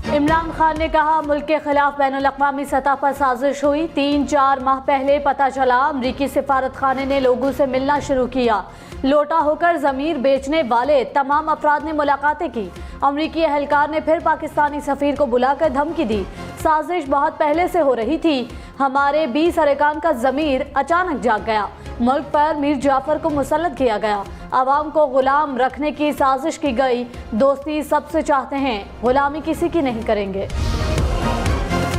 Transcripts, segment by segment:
इमरान खान ने कहा मुल्क के खिलाफ बैनुल-अक़वामी सतह पर साजिश हुई। 3-4 माह पहले पता चला अमरीकी सिफारत खाने ने लोगों से मिलना शुरू किया। लोटा होकर ज़मीर बेचने वाले तमाम अफराद ने मुलाकातें की। अमरीकी एहलकार ने फिर पाकिस्तानी सफ़ीर को बुलाकर धमकी दी। साजिश बहुत पहले से हो रही थी। हमारे 20 अरकान का ज़मीर अचानक जाग गया। मुल्क पर मीर जाफर को मुसल्लत किया गया। आवाम को गुलाम रखने की साजिश की गई। दोस्ती सबसे चाहते हैं, गुलामी किसी की नहीं करेंगे।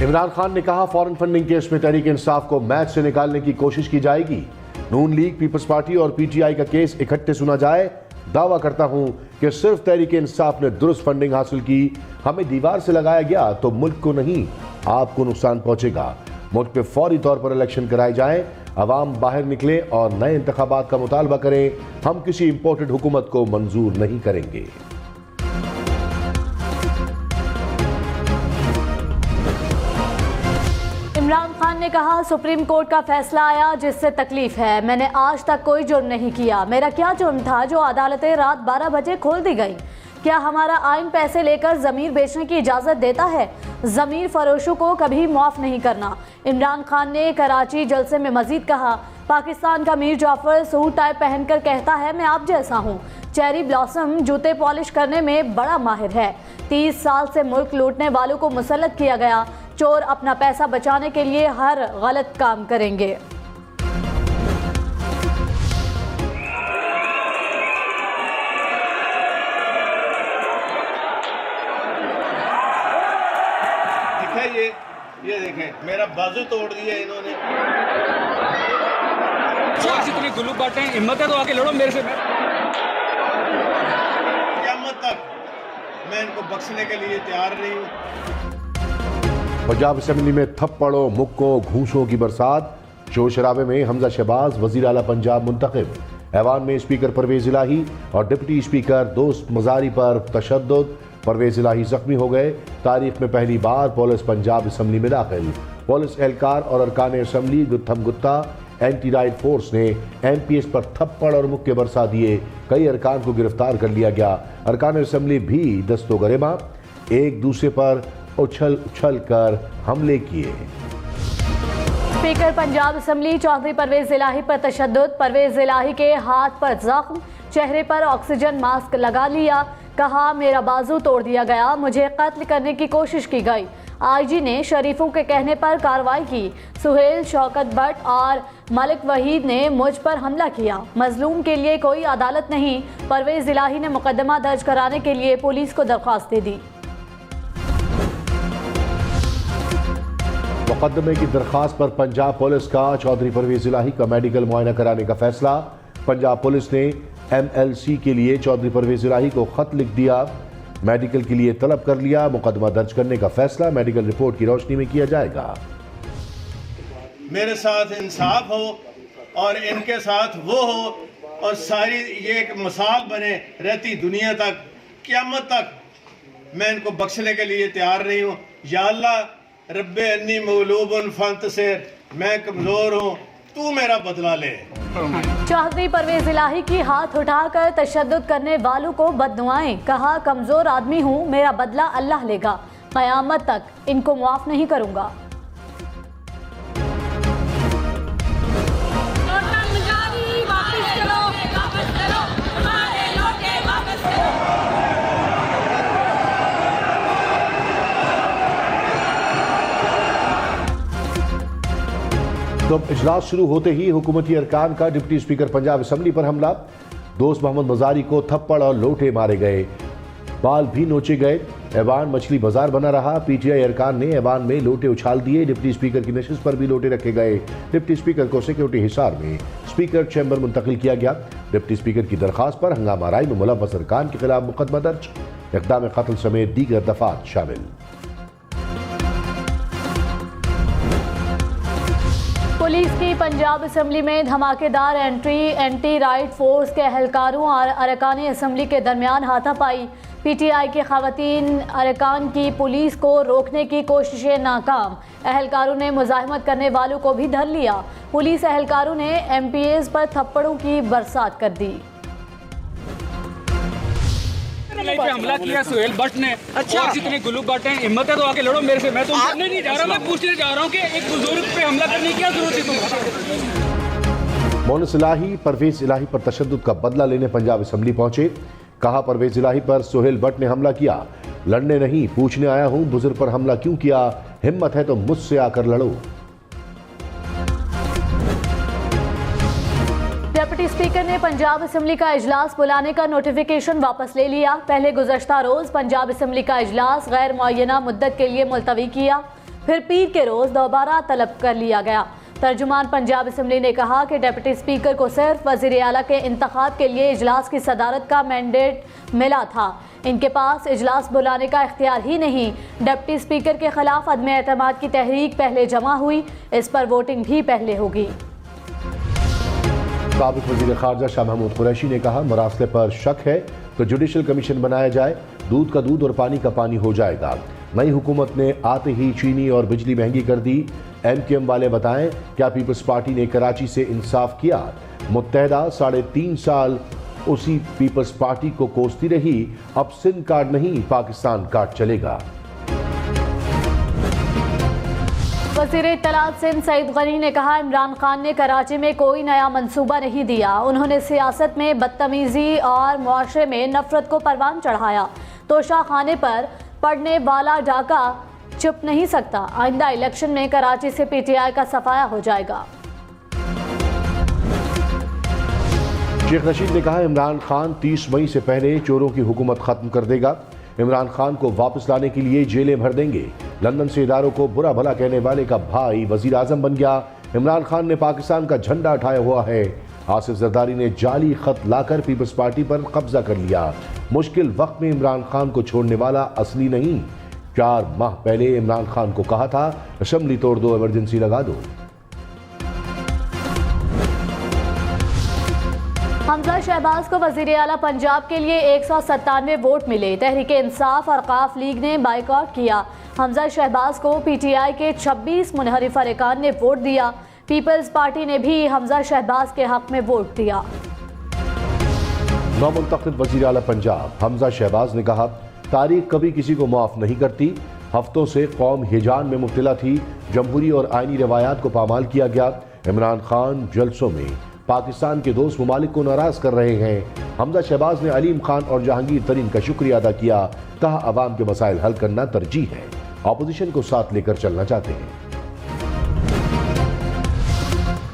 इमरान खान ने कहा फॉरेन फंडिंग केस में तहरीक इंसाफ को मैच से निकालने की कोशिश की जाएगी। नून लीग, पीपल्स पार्टी और पीटीआई का केस इकट्ठे सुना जाए। दावा करता हूं कि सिर्फ तहरीक इंसाफ ने दुरुस्त फंडिंग हासिल की। हमें दीवार से लगाया गया तो मुल्क को नहीं, आपको नुकसान पहुंचेगा। मुल्क पे फौरी तौर पर इलेक्शन कराए जाएं, अवाम बाहर निकले और नए इंतखाबात का मुतालबा करें। हम किसी इंपोर्टेड हुकूमत को मंजूर नहीं करेंगे। इमरान खान ने कहा सुप्रीम कोर्ट का फैसला आया जिससे तकलीफ है। मैंने आज तक कोई जुर्म नहीं किया। मेरा क्या जुर्म था जो अदालतें रात 12 बजे खोल दी गई? क्या हमारा आइन पैसे लेकर ज़मीर बेचने की इजाज़त देता है? ज़मीर फरोशों को कभी माफ़ नहीं करना। इमरान खान ने कराची जलसे में मजीद कहा पाकिस्तान का मीर जाफर सूट टाई पहनकर कहता है मैं आप जैसा हूँ। चेरी ब्लॉसम जूते पॉलिश करने में बड़ा माहिर है। 30 साल से मुल्क लूटने वालों को मुसल्लत किया गया। चोर अपना पैसा बचाने के लिए हर गलत काम करेंगे। ये देखें मेरा बाजू तोड़ दिया इन्होंने। इतनी गुल्लू बातें हिम्मत है तो आके लड़ो मेरे से। क़यामत तक मैं इनको बख्शने के लिए तैयार नहीं हूँ। पंजाब असेंबली में थप्पड़ों, मुक्कों, घूंसों की बरसात। शोर शराबे में हमजा शहबाज वज़ीर आला पंजाब मुंतखब। ऐवान में स्पीकर परवेज इलाही और डिप्टी स्पीकर दोस्त मजारी पर तशद्दुद। परवेज इलाही जख्मी हो गए। तारीख में पहली बार पुलिस पंजाब असेंबली में दाखिल। पुलिस एहलकार और अरकान assembly गुत्थम Gutta. Anti right force ने MPs पर थप्पड़ और मुक्के बरसा दिए। कई अरकान को गिरफ्तार कर लिया गया। अरकान असेंबली भी दस्तो गरिमा एक दूसरे पर उछल उछल कर हमले किए। स्पीकर पंजाब असेंबली चौधरी परवेज इलाही पर तशद्दुद। परवेज इलाही के हाथ पर जख्म, चेहरे पर ऑक्सीजन मास्क लगा लिया। कहा मेरा बाजू तोड़ दिया गया, मुझे कत्ल करने की कोशिश की गई। IG ने शरीफों के कहने पर कार्रवाई की। सुहेल, शौकत भट्ट और मलिक वहीद ने मुझ पर हमला किया। मजलूम के लिए कोई अदालत नहीं। परवेज इलाही ने मुकदमा दर्ज कराने के लिए पुलिस को दरख्वास्त दे दी। मुकदमे की दरख्वास्त पर पंजाब पुलिस का चौधरी परवेज इलाही का मेडिकल मुआयना कराने का फैसला। पंजाब पुलिस ने MLC के लिए चौधरी परवेज इलाही को खत लिख दिया। मेडिकल के लिए तलब कर लिया। मुकदमा दर्ज करने का फैसला मेडिकल रिपोर्ट की रोशनी में किया जाएगा। मेरे साथ इंसाफ हो और इनके साथ वो हो और सारी ये एक मिसाल बने रहती दुनिया तक, क़यामत तक मैं इनको बख्शने के लिए तैयार नहीं हूँ। या अल्लाह रब्बे अन्नी मगलूबुन फंतसिर, मैं कमज़ोर हूँ, तू मेरा बदला ले। चौधरी परवेज इलाही की हाथ उठाकर तशद्दुद करने वालों को बददुआएं। कहा कमजोर आदमी हूँ, मेरा बदला अल्लाह लेगा। क़यामत तक इनको माफ नहीं करूंगा। तो अब इजलास शुरू होते ही हुकूमती अरकान का डिप्टी स्पीकर पंजाब असेंबली पर हमला। दोस्त मोहम्मद मजारी को थप्पड़ और लोटे मारे गए, बाल भी नोचे गए। ऐवान मछली बाजार बना रहा। PTI अरकान ने ऐवान में लोटे उछाल दिए। डिप्टी स्पीकर की नशिस्त पर भी लोटे रखे गए। डिप्टी स्पीकर को सिक्योरिटी हिसार में स्पीकर चैम्बर मुंतकिल किया गया। डिप्टी स्पीकर की दरख्वास्त पर हंगामा राय में मुलव्वस अरकान के खिलाफ मुकदमा दर्ज। इक़दाम कत्ल समेत दीगर दफात शामिल। पुलिस की पंजाब असेंबली में धमाकेदार एंट्री। एंटी राइट फोर्स के एहलकारों और अरकान असेंबली के दरमियान हाथापाई। PTI के खवातीन अरकान की पुलिस को रोकने की कोशिशें नाकाम। एहलकारों ने मुजाहिमत करने वालों को भी धर लिया। पुलिस एहलकारों ने MPs पर थप्पड़ों की बरसात कर दी। पे हमला किया सुहेल भट्ट ने। अच्छा। और जितने गुल्लू बाटे हैं, हिम्मत है तो आके लड़ो मेरे से। मैं तो करने नहीं जा रहा, मैं पूछने जा रहा हूँ कि एक बुजुर्ग पे हमला करने की क्या जरूरत है तुम्हें? मोनस इलाही परवेज इलाही पर तशद्दुद का बदला लेने पंजाब असेंबली पहुंचे। कहा, परवेज इलाही पर सुहेल भट्ट ने हमला किया, लड़ने नहीं पूछने आया हूं बुजुर्ग पर हमला क्यों किया, हिम्मत है तो मुझसे आकर लड़ो। डिप्टी स्पीकर ने पंजाब असेंबली का इजलास बुलाने का नोटिफिकेशन वापस ले लिया। पहले गुज़श्ता रोज पंजाब असेंबली का इजलास गैर मुअय्यना मुद्दत के लिए मुलतवी किया, फिर पीर के रोज दोबारा तलब कर लिया गया। तर्जुमान पंजाब असेंबली ने कहा कि डिप्टी स्पीकर को सिर्फ वज़ीर आला के इंतखाब के लिए इजलास की सदारत का मैंडेट मिला था, इनके पास इजलास बुलाने का इख्तियार ही नहीं। डिप्टी स्पीकर के खिलाफ अदम एतमाद की तहरीक पहले जमा हुई, इस पर वोटिंग भी पहले होगी। साबिक वज़ीर ख़ारजा शाह महमूद कुरैशी ने कहा, मरासले पर शक है तो जुडिशल कमीशन बनाया जाए, दूध का दूध और पानी का पानी हो जाएगा। नई हुकूमत ने आते ही चीनी और बिजली महंगी कर दी। MQM वाले बताएं, क्या पीपल्स पार्टी ने कराची से इंसाफ किया? मुत्तहदा 3.5 साल उसी पीपल्स पार्टी को कोसती रही, अब सिंध कार्ड नहीं पाकिस्तान कार्ड चलेगा। वज़ीर इत्तलात सिंध सईद गनी ने कहा, इमरान खान ने कराची में कोई नया मंसूबा नहीं दिया, उन्होंने सियासत में बदतमीजी और मुआशरे में नफरत को परवान चढ़ाया। तोशा खाने पर पड़ने वाला डाका चुप नहीं सकता, आइंदा इलेक्शन में कराची से PTI का सफाया हो जाएगा। शेख रशीद ने कहा, इमरान खान 30 मई से पहले चोरों की हुकूमत खत्म कर देगा, इमरान खान को वापस लाने के लिए जेलें भर देंगे। लंदन से इदारों को बुरा भला कहने वाले का भाई वजीर आजम बन गया, इमरान खान ने पाकिस्तान का झंडा उठाया हुआ है। आसिफ जरदारी ने जाली खत लाकर पीपल्स पार्टी पर कब्जा कर लिया, मुश्किल वक्त में इमरान खान को छोड़ने वाला असली नहीं। 4 माह पहले इमरान खान को कहा था असेंबली तोड़ दो, इमरजेंसी लगा दो। हमजा शहबाज को वज़ीर आला पंजाब के लिए 197 वोट मिले। तहरीक इंसाफ और काफ लीग ने बाइकआउट किया। हमजा शहबाज को PTI के 26 मुनहरिफ अरकान ने वोट दिया। पीपल्स पार्टी ने भी हमजा शहबाज के हक में वोट दिया। नौमुंतखब वज़ीर आला पंजाब हमजा शहबाज ने कहा, तारीख कभी किसी को माफ नहीं करती। हफ्तों से कौम हिजान में मुब्तला थी, जमहूरी और आइनी रवायात को पामाल किया गया। इमरान खान जलसों में पाकिस्तान के दोस्त ममालिक को नाराज कर रहे हैं। हमजा शहबाज ने अलीम खान और जहांगीर तरीन का शुक्रिया अदा किया, कहा अवाम के मसाइल हल करना तरजीह है, अपोजिशन को साथ लेकर चलना चाहते हैं।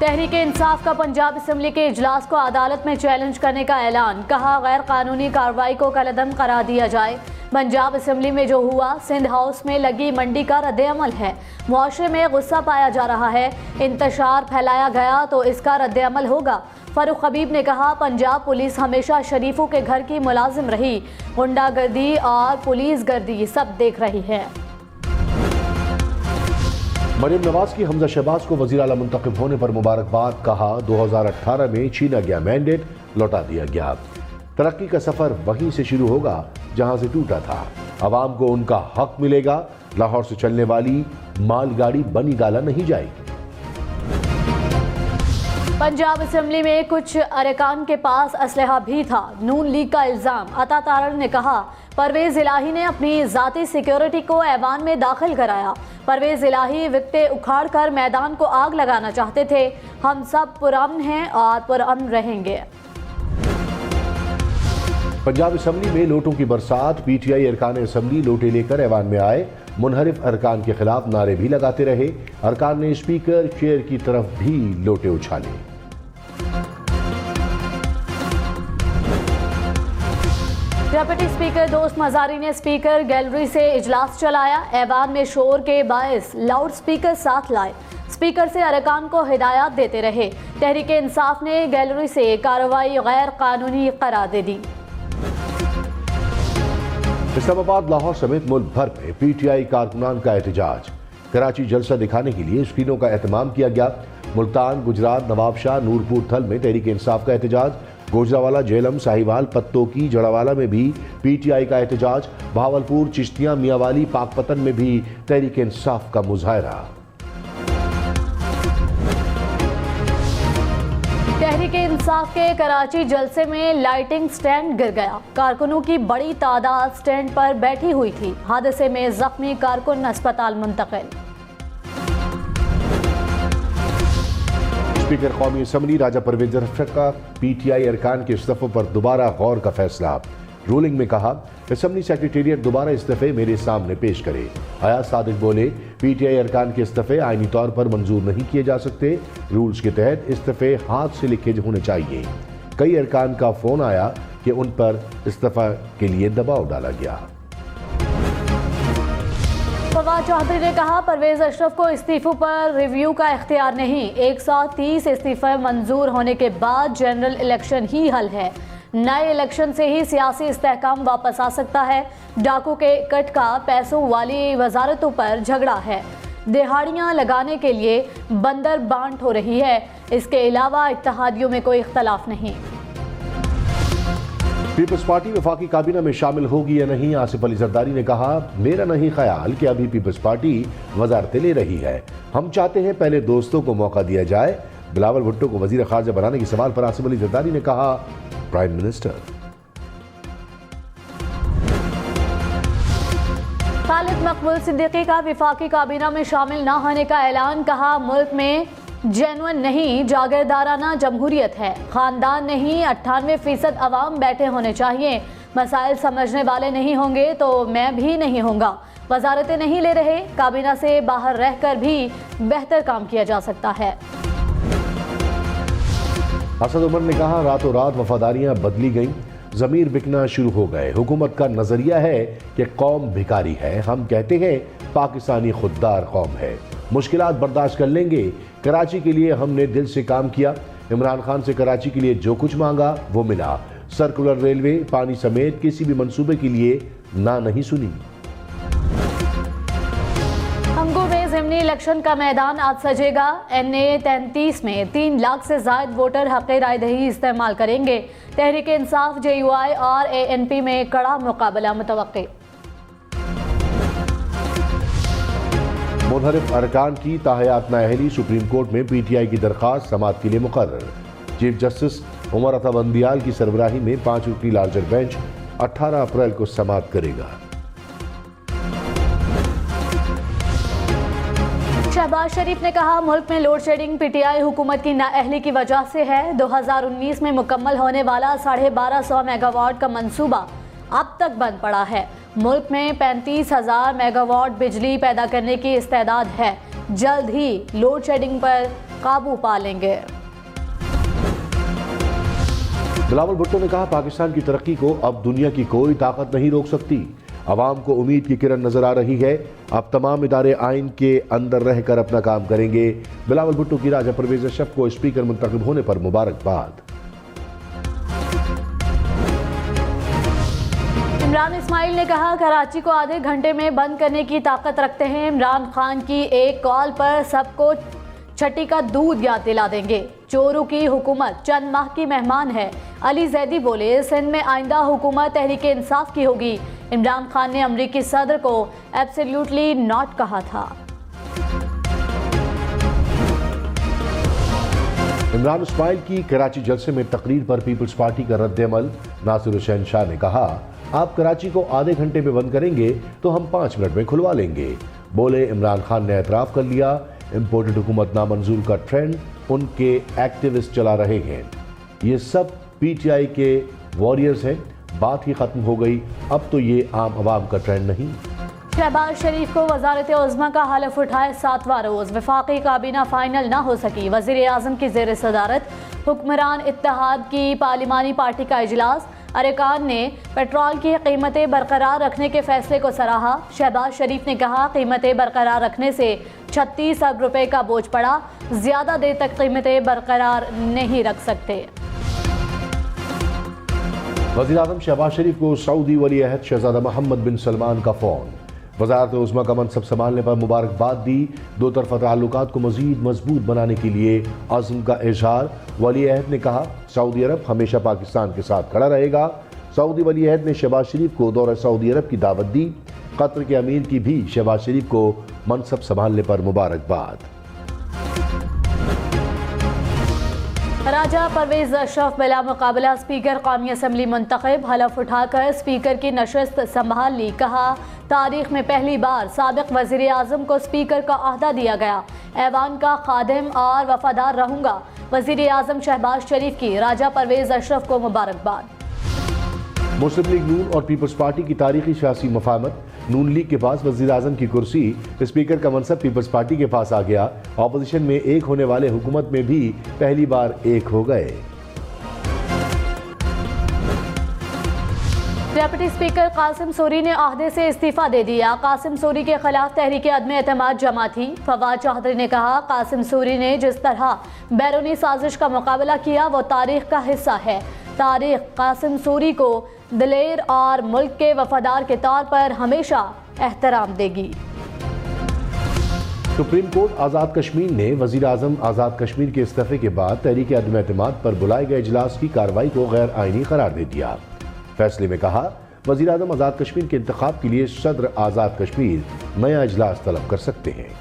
तहरीक इंसाफ का पंजाब असेंबली के इजलास को अदालत में चैलेंज करने का ऐलान, कहा गैर कानूनी कार्रवाई को कलअदम करार दिया जाए। पंजाब असेंबली में जो हुआ सिंध हाउस में लगी मंडी का रद्द-ए-अमल है। मुआशरे में गुस्सा पाया जा रहा है, इंतशार फैलाया गया तो इसका रद्द-ए-अमल होगा। फारूक हबीब ने कहा, पंजाब पुलिस हमेशा शरीफों के घर की मुलाजिम रही, गुंडागर्दी और पुलिस गर्दी सब देख रही है। मरियम नवाज की हमजा शहबाज को वज़ीर आला मुंतखब होने पर मुबारकबाद, कहा 2018 में छीना गया मैंडेट लौटा दिया गया। तरक्की का सफर वहीं से शुरू होगा जहां से टूटा था, अवाम को उनका हक मिलेगा। लाहौर से चलने वाली मालगाड़ी बनी गाला नहीं जाएगी। पंजाब असेंबली में कुछ अरकान के पास असलहा भी था, नून लीग का इल्जाम। अता तारड़ ने कहा, परवेज इलाही ने अपनी जाती सिक्योरिटी को ऐवान में दाखिल कराया। परवेज इलाही विकटे उखाड़ कर मैदान को आग लगाना चाहते थे। हम सब पुरअमन हैं और पुरअमन रहेंगे। पंजाब असेंबली में लोटों की बरसात, PTI अरकान असेंबली लोटे लेकर ऐवान में आए, मुनहरिफ अरकान के खिलाफ नारे भी लगाते रहे। अरकान ने स्पीकर चेयर की तरफ भी लोटे उछाले। डिप्टी स्पीकर दोस्त मजारी ने स्पीकर गैलरी से इजलास चलाया। ऐवान में शोर के बायस लाउड स्पीकर साथ लाए, स्पीकर से अरकान को हिदायत देते रहे। तहरीक इंसाफ ने गैलरी से कार्रवाई गैर कानूनी करार दे दी। इस्लामाबाद, लाहौर समेत मुल्क भर में PTI कारकुनान का एहतजाज। कराची जलसा दिखाने के लिए स्क्रीनों का एहतमाम किया गया। मुल्तान, गुजरात, नवाबशाह, नूरपुर थल में तहरीक इंसाफ का एहतजाज। गोजरावाला, जेलम, साहिवाल, पत्तोकी, जड़ावाला में भी PTI का एहतजाज। भावलपुर, चिश्तियां, मियावाली, पाकपतन में भी तहरीक इंसाफ का मुजाहरा। तहरीके इंसाफ के कराची जलसे में लाइटिंग स्टैंड गिर गया। कारकुनों की बड़ी तादाद स्टैंड पर बैठी हुई थी। हादसे में जख्मी कारकुन अस्पताल मुंतकिल। स्पीकर कौमी असम्बली राजा परवेज अशरफ का PTI अरकान के इस्तीफों पर दोबारा गौर का फैसला। रूलिंग में कहा, असम्बली सेक्रेटेरिएट दोबारा इस्तीफे मेरे सामने पेश करे। अयाज सादिक बोले, PTI अरकान के इस्तीफे आईनी तौर पर मंजूर नहीं किए जा सकते। रूल्स के तहत इस्तीफे हाथ से लिखे होने चाहिए। कई अरकान का फोन आया कि उन पर इस्तीफा के लिए दबाव डाला गया। फवाद चौधरी ने कहा, परवेज अशरफ को इस्तीफों पर रिव्यू का इख्तियार नहीं। 130 इस्तीफे मंजूर होने के बाद जनरल इलेक्शन ही हल है। नए इलेक्शन से ही सियासी इस्तेहकाम वापस आ सकता है। डाकू के कट का पैसों वाली वजारतों पर झगड़ा है। दिहाड़ियां लगाने के लिए बंदर बांट हो रही है। इसके अलावा इत्तेहादियों में कोई इख्तलाफ नहीं। पीपल्स पार्टी वफाकी काबीना में शामिल होगी या नहीं, आसिफ अली जरदारी ने कहा, मेरा नहीं ख्याल कि अभी पीपल्स पार्टी वजारतें ले रही है। हम चाहते हैं पहले दोस्तों को मौका दिया जाए। बिलावल भुट्टो को वजीर खारजा बनाने के सवाल पर आसिफ अली जरदारी ने कहा, प्राइम मिनिस्टर। खालिद मकबूल सिद्दीकी का वफाकी काबीना में शामिल न होने का ऐलान। कहा, मुल्क में जेनुइन नहीं जागीरदाराना जमहूरियत है। खानदान नहीं 98% अवाम बैठे होने चाहिए। मसाइल समझने वाले नहीं होंगे तो मैं भी नहीं होऊंगा। वजारतें नहीं ले रहे, काबीना से बाहर रहकर भी बेहतर काम किया जा सकता है। असद उमर ने कहा, रातों रात वफादारियां बदली गईं, ज़मीर बिकना शुरू हो गए। हुकूमत का नजरिया है कि कौम भिखारी है। हम कहते हैं पाकिस्तानी खुददार कौम है। मुश्किलात बर्दाश्त कर लेंगे। कराची के लिए हमने दिल से काम किया। इमरान खान से कराची के लिए जो कुछ मांगा वो मिला। सर्कुलर रेलवे, पानी समेत किसी भी मंसूबे के लिए ना नहीं सुनी। हमको में ज़िमनी इलेक्शन का मैदान आज सजेगा। NA 33 में 3 लाख से ज्यादा वोटर हक़ राय दही इस्तेमाल करेंगे। तहरीक इंसाफ, JUI और ANP में कड़ा मुकाबला मुतवक्की। मुनहरिफ अरकान की ताहयात नाअहली, सुप्रीम कोर्ट में PTI की दरख्वास्त समाअत के लिए मुकर्रर। चीफ जस्टिस उमर अता बंदियाल की सरबराही में 5 रुकनी लार्जर बेंच 18 अप्रैल को समाअत करेगा। शहबाज शरीफ ने कहा, मुल्क में लोड शेडिंग PTI हुकूमत की नाअहली की वजह से है। 2019 में मुकम्मल होने वाला 1250 मेगावाट का मंसूबा अब तक बंद पड़ा है। मुल्क में 35,000 मेगावाट बिजली पैदा करने की इस्तेदाद है। जल्द ही लोड शेडिंग पर काबू पा लेंगे। बिलावल भुट्टो ने कहा, पाकिस्तान की तरक्की को अब दुनिया की कोई ताकत नहीं रोक सकती। अवाम को उम्मीद की किरण नजर आ रही है। अब तमाम इदारे आइन के अंदर रहकर अपना काम करेंगे। बिलावल भुट्टो की राजा परवेज अशरफ को स्पीकर मुंतखब होने पर मुबारकबाद। इमरान इस्माइल ने कहा, कराची को आधे घंटे में बंद करने की ताकत रखते हैं। इमरान खान की एक कॉल पर सबको छठी का दूध याद दिला देंगे। चोरों की हुकूमत चंद माह की मेहमान है। अली जैदी बोले, सिंध में आइंदा हुकूमत तहरीक इंसाफ की होगी। इमरान खान ने अमरीकी सदर को एब्सोल्युटली नॉट कहा था। इमरान इस्माइल की कराची जलसे में तकरीर पर पीपल्स पार्टी का रद्द-ए-अमल। नासिर हुसैन शाह ने कहा, आप कराची को आधे घंटे में बंद करेंगे तो हम 5 मिनट में खुलवा लेंगे। बोले, इमरान खान ने एतराफ़ कर लिया, इम्पोर्टेड हुकूमत नामंजूर का ट्रेंड उनके एक्टिविस्ट चला रहे हैं। ये सब PTI के वॉरियर्स हैं। बात ही खत्म हो गई। अब तो ये आम आवाम का ट्रेंड नहीं। शहबाज शरीफ को वजारत उज़्मा का हलफ उठाए 7वां रोज। वफाकी काबीना फाइनल न हो सकी। वज़ीर आज़म की ज़ेर सदारत हुक्मरान इत्तेहाद की पार्लिमानी पार्टी का इजलास। अरकान ने पेट्रोल की कीमतें बरकरार रखने के फैसले को सराहा। शहबाज शरीफ ने कहा, कीमतें बरकरार रखने से 36 अरब रुपए का बोझ पड़ा। ज्यादा देर तक कीमतें बरकरार नहीं रख सकते। वज़ीर आज़म शहबाज शरीफ को सऊदी वली अहद शहज़ादा मोहम्मद बिन सलमान का फ़ोन। वज़ारत उज़्मा का मनसब संभालने पर मुबारकबाद दी। दो तरफ़ा ताल्लुकात को मज़ीद मजबूत बनाने के लिए अज़्म का इज़हार। वली अहद ने कहा, सऊदी अरब हमेशा पाकिस्तान के साथ खड़ा रहेगा। सऊदी वली अहद ने शहबाज शरीफ को दौरा सऊदी अरब की दावत दी। कतर के अमीर की भी शहबाज शरीफ को मनसब संभालने पर मुबारकबाद। राजा परवेज अशरफ बिला मुकाबला स्पीकर कौमी असम्बली मुंतखब, हलफ उठाकर स्पीकर की नशस्त संभाल ली। कहा, तारीख में पहली बार साबिक वज़ीर आज़म को स्पीकर का अहदा दिया गया। ऐवान का खादिम और वफादार रहूँगा। वज़ीर आज़म शहबाज शरीफ की राजा परवेज अशरफ को मुबारकबाद। मुस्लिम लीग नून और पीपल्स पार्टी की तारीखी सियासी मफाहमत। नून लीग के पास वज़ीर आज़म की कुर्सी, स्पीकर का मनसब पीपल्स पार्टी के पास आ गया। ऑपोजिशन में एक होने वाले हुकूमत में भी पहली बार एक हो गए। डिप्टी स्पीकर कासिम सूरी ने अहदे से इस्तीफा दे दिया। कासिम सूरी के खिलाफ तहरीक अदम एतमाद जमा थी। फवाद चौधरी ने कहा, कासिम सूरी ने जिस तरह बैरूनी साजिश का मुकाबला किया वो तारीख का हिस्सा है। तारीख कासिम सूरी को दिलेर और मुल्क के वफादार के तौर पर हमेशा एहतराम देगी। सुप्रीम कोर्ट आज़ाद कश्मीर ने वज़ीर आज़म आज़ाद कश्मीर के इस्तीफे के बाद तहरीक अदम एतमाद पर बुलाए गए इजलास की कार्रवाई को गैर आईनी करार दे दिया। फैसले में कहा, वज़ीर आज़म आज़ाद कश्मीर के इंतखाब के लिए सदर आज़ाद कश्मीर नया इजलास तलब कर सकते हैं।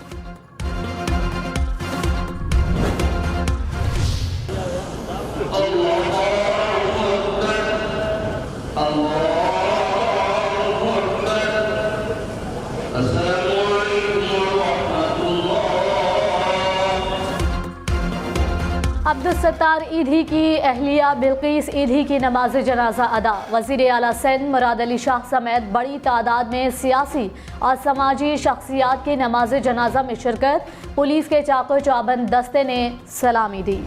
अब्दुल सत्तार ईधी की अहलिया बिल्किस ईधी की नमाज जनाजा अदा। वज़ीर आला सिंध मुराद अली शाह समेत बड़ी तादाद में सियासी और समाजी शख्सियात की नमाज जनाजा में शिरकत। पुलिस के चाको चौबंद दस्ते ने सलामी दी।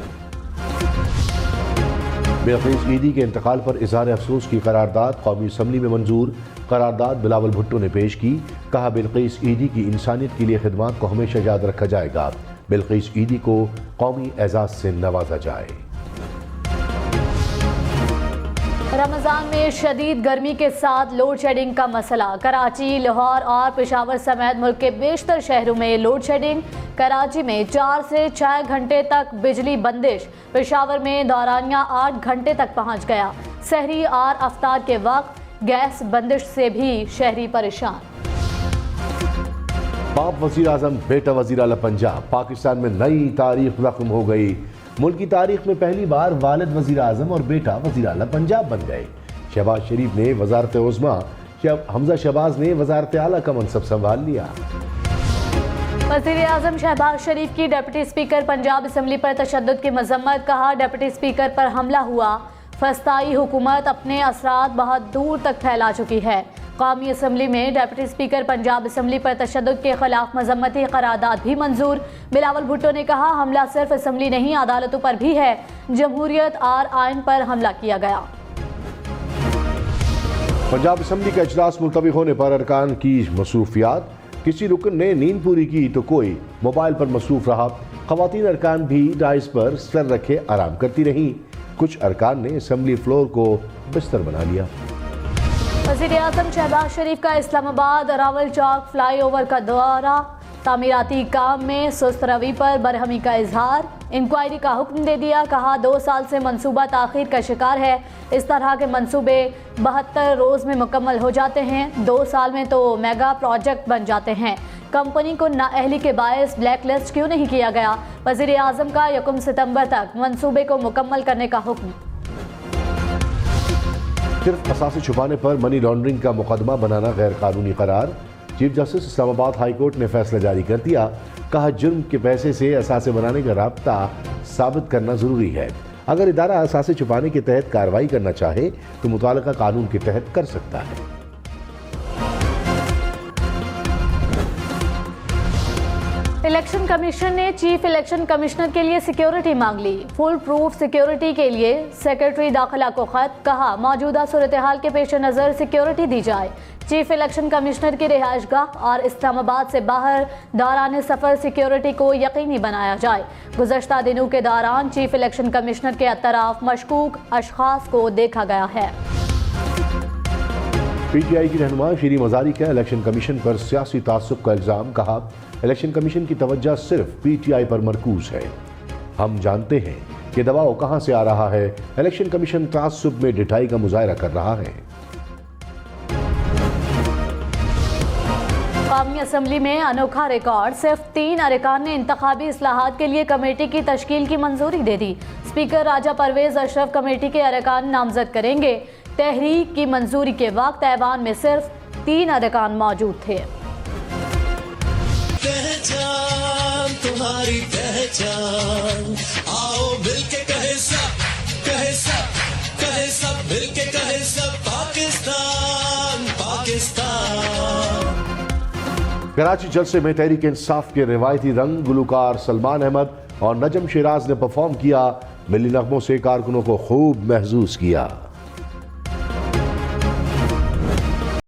बिल्किस ईदी के इंतकाल पर इज़हार अफसोस की करारदाद कौमी असम्बली में मंजूर। करारदाद बिलावल भुट्टो ने पेश की। कहा, बिल्किस ईदी की इंसानियत के लिए खिदमात को हमेशा याद रखा जाएगा। बिल्किस ईदी को कौमी एजाज से नवाजा जाए। रमजान में शदीद गर्मी के साथ लोड शेडिंग का मसला। कराची, लाहौर और पेशावर समेत मुल्क के बेशतर शहरों में लोड शेडिंग। कराची में 4 से 6 घंटे तक बिजली बंदिश। पेशावर में दौरानिया 8 घंटे तक पहुंच गया। सहरी और अफ्तार के वक्त गैस बंदिश से भी शहरी परेशान। बाप वज़ीर आज़म, बेटा वज़ीर आला पंजाब। पाकिस्तान में नई तारीख रकम हो गई। मुल्क की तारीख में पहली बार वालिद वज़ीर आज़म और बेटा वज़ीर आला पंजाब बन गए। शहबाज शरीफ ने वज़ारत उज़्मा, हमजा शहबाज ने वज़ारत आला का मनसब संभाल लिया। वज़ीर आज़म शहबाज शरीफ की डिप्टी स्पीकर पंजाब असम्बली पर तशद्दुद की मजम्मत। कहा, डिप्टी स्पीकर पर हमला हुआ। फस्ताई हुकूमत अपने असरात बहुत दूर तक फैला चुकी है। कौमी असम्बली में डिप्टी स्पीकर पंजाब असम्बली पर तशद्दुद के खिलाफ मजम्मती करारदाद भी मंजूर। बिलावल भुट्टो ने कहा, हमला सिर्फ असम्बली नहीं अदालतों पर भी है। जमहूरियत और आइन पर हमला किया गया। पंजाब असम्बली का इजलास मुलतवी होने पर अरकान की मसरूफियात। किसी रुकन ने नींद पूरी की तो कोई मोबाइल पर मसरूफ रहा। खवातीन अरकान भी डाइस पर सर रखे आराम करती रहीं। कुछ अरकान ने असम्बली फ्लोर को बिस्तर बना लिया। वज़ीर आज़म शहबाज शरीफ का इस्लामाबाद रावल चौक फ्लाईओवर का दौरा। तामीराती काम में सुस्त रवि पर बरहमी का इजहार। इंक्वायरी का हुक्म दे दिया। कहा, 2 साल से मंसूबा ताख़ीर का शिकार है। इस तरह के मंसूबे 72 रोज़ में मुकम्मल हो जाते हैं। 2 साल में तो मेगा प्रोजेक्ट बन जाते हैं। कंपनी को नाअहली के बायस ब्लैक लिस्ट क्यों नहीं किया गया? वज़ीर आज़म का 1 सितंबर तक मंसूबे को मुकम्मल करने का हुक्म। सिर्फ असासे छुपाने पर मनी लॉन्ड्रिंग का मुकदमा बनाना गैर कानूनी करार। Chief justice Islamabad high court ने फैसला जारी कर दिया। कहा, जुर्म के पैसे से असासे बनाने का राब्ता साबित करना जरूरी है। अगर इदारा असासे छुपाने के तहत कार्रवाई करना चाहे तो मुताल्लिका कानून के तहत कर सकता है। इलेक्शन कमीशन ने चीफ इलेक्शन कमिश्नर के लिए सिक्योरिटी मांग ली। फुल प्रूफ सिक्योरिटी के लिए सेक्रेटरी दाखिला को खत। कहा, मौजूदा सूरत हाल के पेश नज़र सिक्योरिटी दी जाए। चीफ इलेक्शन कमिश्नर की रिहाइशगाह और इस्लामाबाद से बाहर दौरान सफ़र सिक्योरिटी को यकीनी बनाया जाए। गुज़श्ता दिनों के दौरान चीफ इलेक्शन कमिश्नर के अतराफ मशकूक अशखास को देखा गया है। PTI की रहनुमा शीरी मज़ारी का इलेक्शन कमीशन पर सियासी तासुब का इल्ज़ाम। कहा, इलेक्शन कमीशन की तवज्जो सिर्फ PTI पर मरकूज है। हम जानते हैं कि दबाव कहां से आ रहा है। इलेक्शन कमीशन तासुब में ढिठाई का मुजाहरा कर रहा है। कौमी असम्बली में अनोखा रिकॉर्ड, सिर्फ 3 अरकान ने इंतखाबी इस्लाहात के लिए कमेटी की तश्कील की मंजूरी दे दी। स्पीकर राजा परवेज अशरफ कमेटी के अरकान नामजद करेंगे। तहरीक की मंजूरी के वक्त ऐवान में सिर्फ 3 अरकान मौजूद थे। पहचान तुम्हारी पहचान, आओ मिलके कहे सब, कहे सब, कहे सब, मिलके कहे सब, पाकिस्तान पाकिस्तान। कराची जलसे में तहरीक इंसाफ के रिवायती रंग गुलकार सलमान अहमद और नजम शिराज ने परफॉर्म किया। मिली नगमों से कारकुनों को खूब महसूस किया।